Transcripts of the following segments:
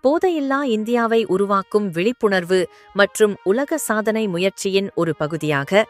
போதையில்லா இந்தியாவை உருவாக்கும் விழிப்புணர்வு மற்றும் உலக சாதனை முயற்சியின் ஒரு பகுதியாக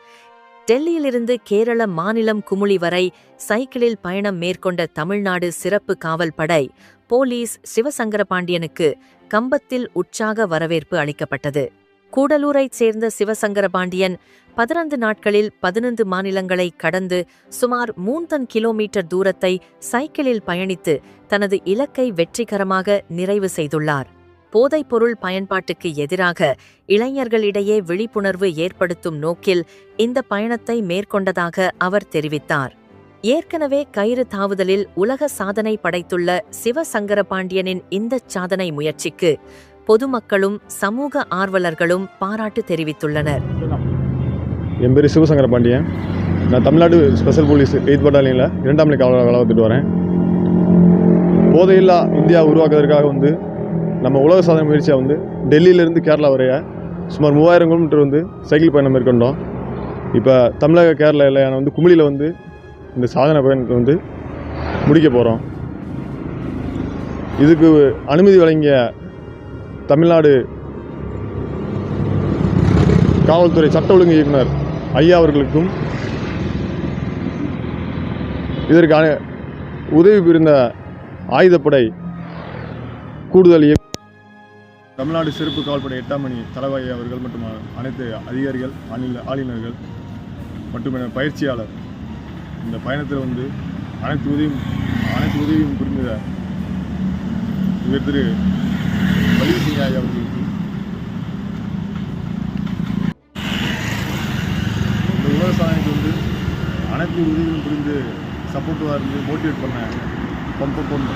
டெல்லியிலிருந்து கேரள மாநிலம் குமுளி வரை சைக்கிளில் பயணம் மேற்கொண்ட தமிழ்நாடு சிறப்பு காவல் படை போலீஸ் சிவசங்கரபாண்டியனுக்கு கம்பத்தில் உற்சாக வரவேற்பு அளிக்கப்பட்டது. கூடலூரைச் சேர்ந்த சிவசங்கரபாண்டியன் 15 நாட்களில் 15 மாநிலங்களை கடந்து சுமார் 3 கிலோமீட்டர் தூரத்தை சைக்கிளில் பயணித்து தனது இலக்கை வெற்றிகரமாக நிறைவு செய்துள்ளார். போதைப்பொருள் பயன்பாட்டுக்கு எதிராக இளைஞர்களிடையே விழிப்புணர்வு ஏற்படுத்தும் நோக்கில் இந்த பயணத்தை மேற்கொண்டதாக அவர் தெரிவித்தார். ஏற்கனவே கயிறு தாவுதலில் உலக சாதனை படைத்துள்ள சிவசங்கரபாண்டியனின் இந்த சாதனை முயற்சிக்கு பொதுமக்களும் சமூக ஆர்வலர்களும் பாராட்டு தெரிவித்துள்ளனர். என் பேர் சிவசங்கரபாண்டியன். நான் தமிழ்நாடு ஸ்பெஷல் போலீஸ் 8th பட்டாலியனில் 2ஆம் நிலை காவலராக வேலை பார்த்துட்டு வரேன். போதையில்லா இந்தியா உருவாக்குவதற்காக நம்ம உலக சாதனை முயற்சியாக டெல்லியிலேருந்து கேரளா வரைய சுமார் 3000 கிலோமீட்டர் சைக்கிள் பயணம் மேற்கொண்டோம். இப்போ தமிழக கேரளா எல்லையான குமுளியில் இந்த சாதனை பயணத்தை முடிக்க போகிறோம். இதுக்கு அனுமதி வழங்கிய தமிழ்நாடு காவல்துறை சட்ட ஒழுங்கு இயக்குனர் ஐயா அவர்களுக்கும் இதற்கான உதவி புரிந்த ஆயுதப்படை கூடுதல் தமிழ்நாடு சிறப்பு காவல்படை 8ஆம் அணி தளபதி அவர்கள் மற்றும் அனைத்து அதிகாரிகள் ஆளுநர்கள் மற்றும் பயிற்சியாளர் இந்த பயணத்தில் அனைத்து உதவியும் புரிந்த இவர் திரு வலிவு சிங் ஐயா அவர்களுக்கு இந்த உலக சாதனைக்கு அனைத்து உதவியும் புரிந்து சப்போர்ட்டிவாக இருந்து மோட்டிவேட் பண்ண பம்பப்பொன்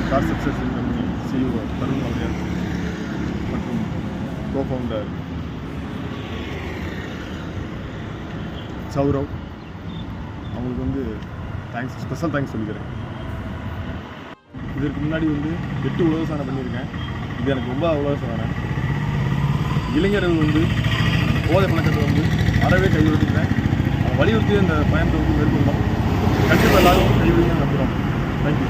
car success company CEO Tarun அவர்கள் மற்றும் கோஃபவுண்டர் சௌரவ் அவங்களுக்கு ஸ்பெஷல் தேங்க்ஸ் சொல்லிக்கிறேன். இதற்கு முன்னாடி 8 உலக சாதனை பண்ணியிருக்கேன். இது எனக்கு ரொம்ப உலக சாதனை. இளைஞர்கள் போதை பழக்கத்தை அறவே கைவிடுறேன். வலியுறுத்தி அந்த பயணத்தை மேற்கொள்ளணும். கண்டிப்பாக எல்லாரும் கைவிடுங்க நம்புகிறோம். தேங்க்யூ.